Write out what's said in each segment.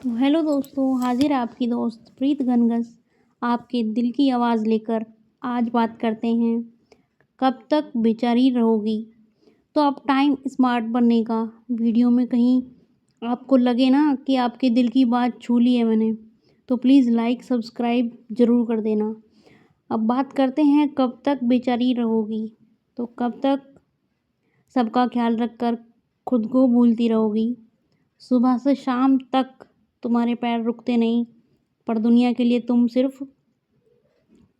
तो हेलो दोस्तों, हाजिर है आपकी दोस्त प्रीत घनघस आपके दिल की आवाज़ लेकर। आज बात करते हैं, कब तक बेचारी रहोगी। तो अब टाइम स्मार्ट बनने का। वीडियो में कहीं आपको लगे ना कि आपके दिल की बात छू ली है मैंने, तो प्लीज़ लाइक सब्सक्राइब ज़रूर कर देना। अब बात करते हैं, कब तक बेचारी रहोगी। तो कब तक सबका ख्याल रखकर खुद को भूलती रहोगी। सुबह से शाम तक तुम्हारे पैर रुकते नहीं, पर दुनिया के लिए तुम सिर्फ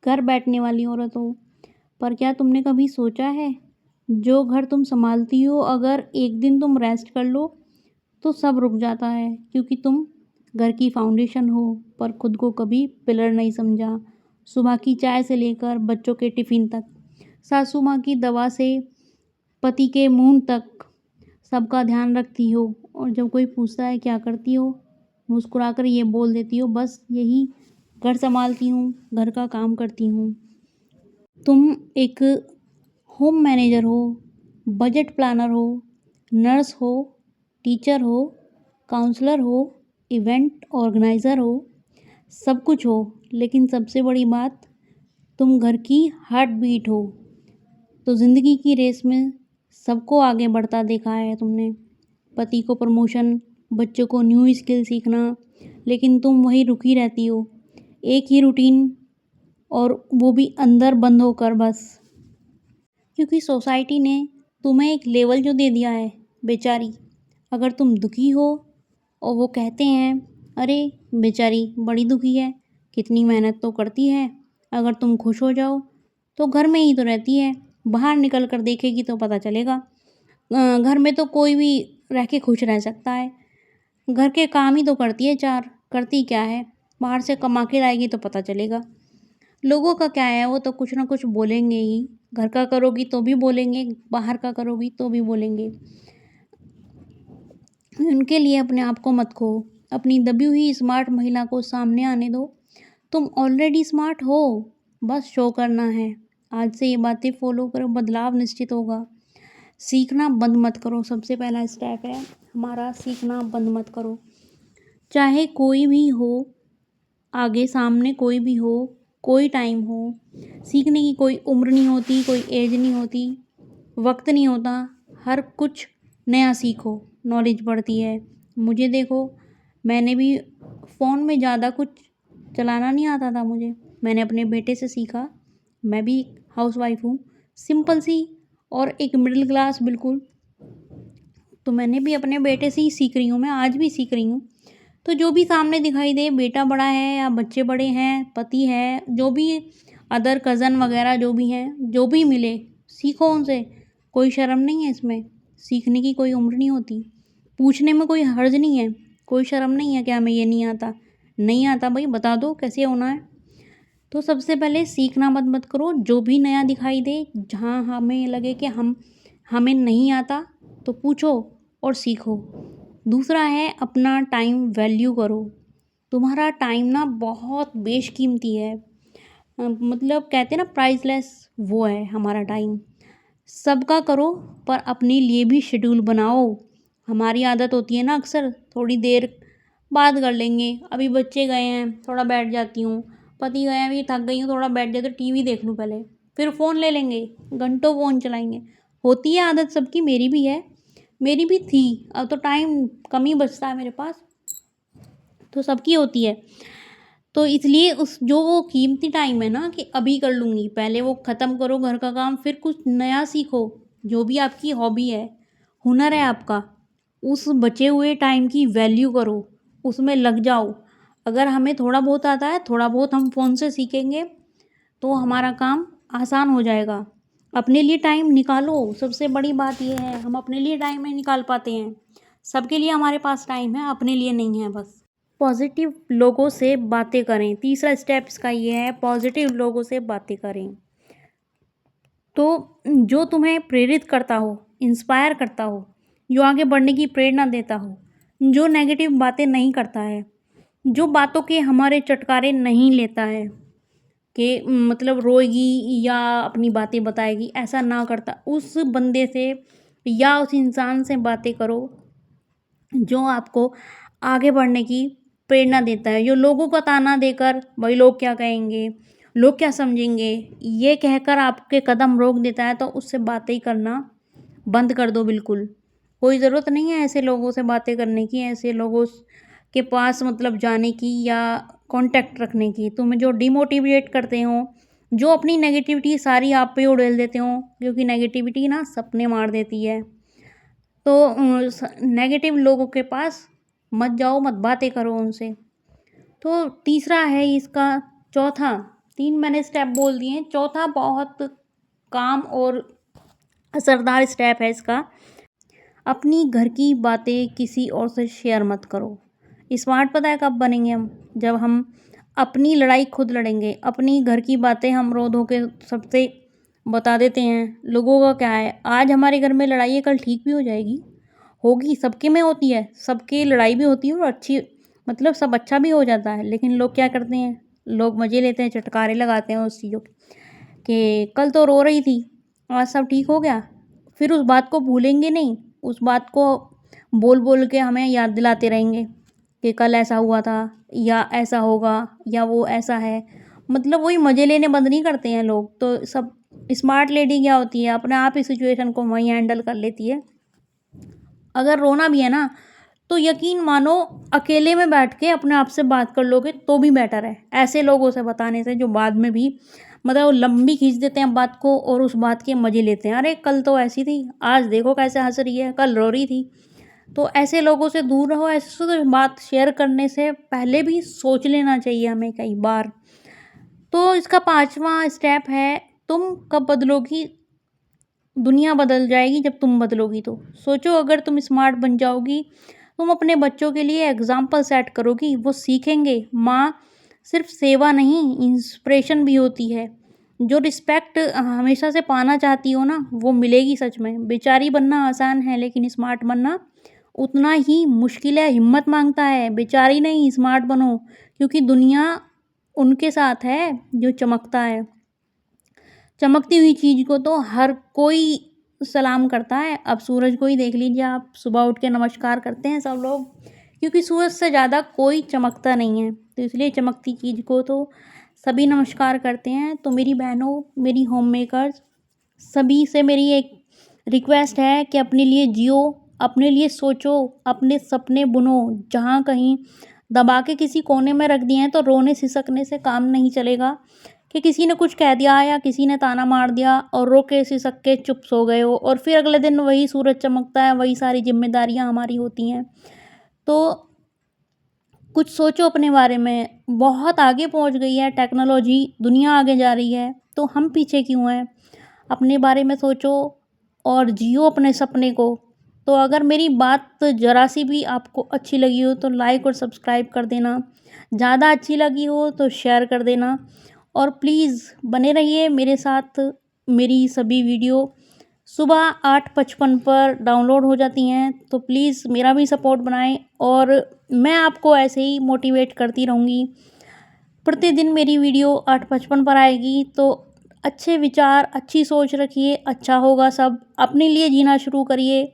घर बैठने वाली औरत हो। पर क्या तुमने कभी सोचा है, जो घर तुम संभालती हो, अगर एक दिन तुम रेस्ट कर लो तो सब रुक जाता है, क्योंकि तुम घर की फाउंडेशन हो। पर खुद को कभी पिलर नहीं समझा। सुबह की चाय से लेकर बच्चों के टिफ़िन तक, सासू माँ की दवा से पति के मुंह तक, सबका ध्यान रखती हो। और जब कोई पूछता है क्या करती हो, मुस्कुराकर ये बोल देती हो, बस यही, घर संभालती हूँ, घर का काम करती हूँ। तुम एक होम मैनेजर हो, बजट प्लानर हो, नर्स हो, टीचर हो, काउंसलर हो, इवेंट ऑर्गेनाइज़र हो, सब कुछ हो। लेकिन सबसे बड़ी बात, तुम घर की हार्ट बीट हो। तो ज़िंदगी की रेस में सबको आगे बढ़ता देखा है तुमने। पति को प्रमोशन, बच्चों को न्यू स्किल सीखना, लेकिन तुम वहीं रुकी रहती हो, एक ही रूटीन, और वो भी अंदर बंद होकर बस। क्योंकि सोसाइटी ने तुम्हें एक लेवल जो दे दिया है, बेचारी। अगर तुम दुखी हो और वो कहते हैं, अरे बेचारी बड़ी दुखी है, कितनी मेहनत तो करती है। अगर तुम खुश हो जाओ तो घर में ही तो रहती है, बाहर निकल कर देखेगी तो पता चलेगा। घर में तो कोई भी रह के खुश रह सकता है। घर के काम ही तो करती है चार, करती क्या है, बाहर से कमा के लाएगी तो पता चलेगा। लोगों का क्या है, वो तो कुछ ना कुछ बोलेंगे ही। घर का करोगी तो भी बोलेंगे, बाहर का करोगी तो भी बोलेंगे। उनके लिए अपने आप को मत खो। अपनी दबी हुई स्मार्ट महिला को सामने आने दो। तुम ऑलरेडी स्मार्ट हो, बस शो करना है। आज से ये बातें फॉलो करो, बदलाव निश्चित होगा। सीखना बंद मत करो, सबसे पहला स्टेप है हमारा, सीखना बंद मत करो। चाहे कोई भी हो, आगे सामने कोई भी हो, कोई टाइम हो, सीखने की कोई उम्र नहीं होती, कोई एज नहीं होती, वक्त नहीं होता। हर कुछ नया सीखो, नॉलेज बढ़ती है। मुझे देखो, मैंने भी फ़ोन में ज़्यादा कुछ चलाना नहीं आता था मुझे, मैंने अपने बेटे से सीखा। मैं भी हाउसवाइफ हूँ, सिंपल सी, और एक मिडिल क्लास बिल्कुल। तो मैंने भी अपने बेटे से ही सीख रही हूँ, मैं आज भी सीख रही हूँ। तो जो भी सामने दिखाई दे, बेटा बड़ा है या बच्चे बड़े हैं, पति है, जो भी अदर कज़न वगैरह जो भी हैं, जो भी मिले, सीखो उनसे। कोई शर्म नहीं है इसमें, सीखने की कोई उम्र नहीं होती, पूछने में कोई हर्ज नहीं है, कोई शर्म नहीं है कि हमें ये नहीं आता। नहीं आता भाई, बता दो कैसे होना है। तो सबसे पहले सीखना मत करो, जो भी नया दिखाई दे, जहाँ हमें लगे कि हमें नहीं आता, तो पूछो और सीखो। दूसरा है, अपना टाइम वैल्यू करो। तुम्हारा टाइम ना बहुत बेशकीमती है। मतलब कहते हैं ना, प्राइसलेस, वो है हमारा टाइम। सबका करो, पर अपने लिए भी शेड्यूल बनाओ। हमारी आदत होती है ना, अक्सर थोड़ी देर बात कर लेंगे, अभी बच्चे गए हैं थोड़ा बैठ जाती हूँ, पति गए हैं अभी थक गई हूँ थोड़ा बैठ जाती हूँ, टीवी देख लूँ पहले, फिर फ़ोन ले लेंगे, घंटों फ़ोन चलाएंगे। होती है आदत सबकी, मेरी भी है, मेरी भी थी। अब तो टाइम कम ही बचता है मेरे पास, तो सबकी होती है। तो इसलिए उस जो वो कीमती टाइम है ना, कि अभी कर लूँगी, पहले वो ख़त्म करो घर का काम, फिर कुछ नया सीखो। जो भी आपकी हॉबी है, हुनर है आपका, उस बचे हुए टाइम की वैल्यू करो, उसमें लग जाओ। अगर हमें थोड़ा बहुत आता है, थोड़ा बहुत हम फ़ोन से सीखेंगे, तो हमारा काम आसान हो जाएगा। अपने लिए टाइम निकालो, सबसे बड़ी बात ये है, हम अपने लिए टाइम नहीं निकाल पाते हैं। सबके लिए हमारे पास टाइम है, अपने लिए नहीं है बस। पॉजिटिव लोगों से बातें करें, तीसरा स्टेप इसका ये है, पॉजिटिव लोगों से बातें करें। तो जो तुम्हें प्रेरित करता हो, इंस्पायर करता हो, जो आगे बढ़ने की प्रेरणा देता हो, जो नेगेटिव बातें नहीं करता है, जो बातों के हमारे चटकारे नहीं लेता है, कि मतलब रोएगी या अपनी बातें बताएगी, ऐसा ना करता, उस बंदे से या उस इंसान से बातें करो, जो आपको आगे बढ़ने की प्रेरणा देता है, जो लोगों का ताना देकर भाई लोग क्या कहेंगे, लोग क्या समझेंगे, ये कहकर आपके कदम रोक देता है, तो उससे बातें करना बंद कर दो बिल्कुल। कोई ज़रूरत नहीं है ऐसे लोगों से बातें करने की, ऐसे लोगों के पास मतलब जाने की या कांटेक्ट रखने की। तुम्हें जो डिमोटिवेट करते हो, जो अपनी नेगेटिविटी सारी आप पे उड़ेल देते हो, क्योंकि नेगेटिविटी ना सपने मार देती है। तो नेगेटिव लोगों के पास मत जाओ, मत बातें करो उनसे। तो तीसरा है इसका, चौथा, 3 मैंने स्टेप बोल दिए, चौथा बहुत काम और असरदार स्टेप है इसका। अपनी घर की बातें किसी और से शेयर मत करो। स्मार्ट पता है कब बनेंगे हम? जब हम अपनी लड़ाई खुद लड़ेंगे। अपनी घर की बातें हम रो धो के सबसे बता देते हैं। लोगों का क्या है, आज हमारे घर में लड़ाई है, कल ठीक भी हो जाएगी, होगी, सबके में होती है, सबकी लड़ाई भी होती है और अच्छी मतलब सब अच्छा भी हो जाता है। लेकिन लोग क्या करते हैं, लोग मज़े लेते हैं, चटकारे लगाते हैं उस चीज़ों कि कल तो रो रही थी, आज सब ठीक हो गया। फिर उस बात को भूलेंगे नहीं, उस बात को बोल बोल के हमें याद दिलाते रहेंगे कि कल ऐसा हुआ था या ऐसा होगा या वो ऐसा है। मतलब वही मज़े लेने बंद नहीं करते हैं लोग। तो सब स्मार्ट लेडी क्या होती है, अपने आप ही सिचुएशन को वहीं हैंडल कर लेती है। अगर रोना भी है ना, तो यकीन मानो अकेले में बैठ के अपने आप से बात कर लोगे तो भी बेटर है, ऐसे लोगों से बताने से जो बाद में भी मतलब लंबी खींच देते हैं बात को और उस बात के मज़े लेते हैं। अरे कल तो ऐसी थी, आज देखो कैसे हंस रही है, कल रो रही थी। तो ऐसे लोगों से दूर रहो। ऐसे तो बात शेयर करने से पहले भी सोच लेना चाहिए हमें कई बार। तो इसका पांचवा स्टेप है, तुम कब बदलोगी? दुनिया बदल जाएगी जब तुम बदलोगी। तो सोचो, अगर तुम स्मार्ट बन जाओगी, तुम अपने बच्चों के लिए एग्जाम्पल सेट करोगी, वो सीखेंगे। माँ सिर्फ सेवा नहीं, इंस्पिरेशन भी होती है। जो रिस्पेक्ट हमेशा से पाना चाहती हो ना, वो मिलेगी सच में। बेचारी बनना आसान है, लेकिन स्मार्ट बनना उतना ही मुश्किल है, हिम्मत मांगता है। बेचारी नहीं, स्मार्ट बनो, क्योंकि दुनिया उनके साथ है जो चमकता है। चमकती हुई चीज़ को तो हर कोई सलाम करता है। अब सूरज को ही देख लीजिए आप, सुबह उठ के नमस्कार करते हैं सब लोग, क्योंकि सूरज से ज़्यादा कोई चमकता नहीं है। तो इसलिए चमकती चीज़ को तो सभी नमस्कार करते हैं। तो मेरी बहनों, मेरी होम मेकर्स, सभी से मेरी एक रिक्वेस्ट है कि अपने लिए जियो, अपने लिए सोचो, अपने सपने बुनो। जहाँ कहीं दबा के किसी कोने में रख दिए हैं, तो रोने सिसकने से काम नहीं चलेगा कि किसी ने कुछ कह दिया या किसी ने ताना मार दिया और रो के सिसक के चुप सो गए हो, और फिर अगले दिन वही सूरज चमकता है, वही सारी जिम्मेदारियां हमारी होती हैं। तो कुछ सोचो अपने बारे में। बहुत आगे पहुंच गई है टेक्नोलॉजी, दुनिया आगे जा रही है, तो हम पीछे क्यों हैं? अपने बारे में सोचो और जियो अपने सपने को। तो अगर मेरी बात ज़रा सी भी आपको अच्छी लगी हो तो लाइक और सब्सक्राइब कर देना, ज़्यादा अच्छी लगी हो तो शेयर कर देना, और प्लीज़ बने रहिए मेरे साथ। मेरी सभी वीडियो सुबह 8:55 पर डाउनलोड हो जाती हैं, तो प्लीज़ मेरा भी सपोर्ट बनाएं, और मैं आपको ऐसे ही मोटिवेट करती रहूँगी। प्रतिदिन मेरी वीडियो 8:55 पर आएगी। तो अच्छे विचार, अच्छी सोच रखिए, अच्छा होगा सब। अपने लिए जीना शुरू करिए।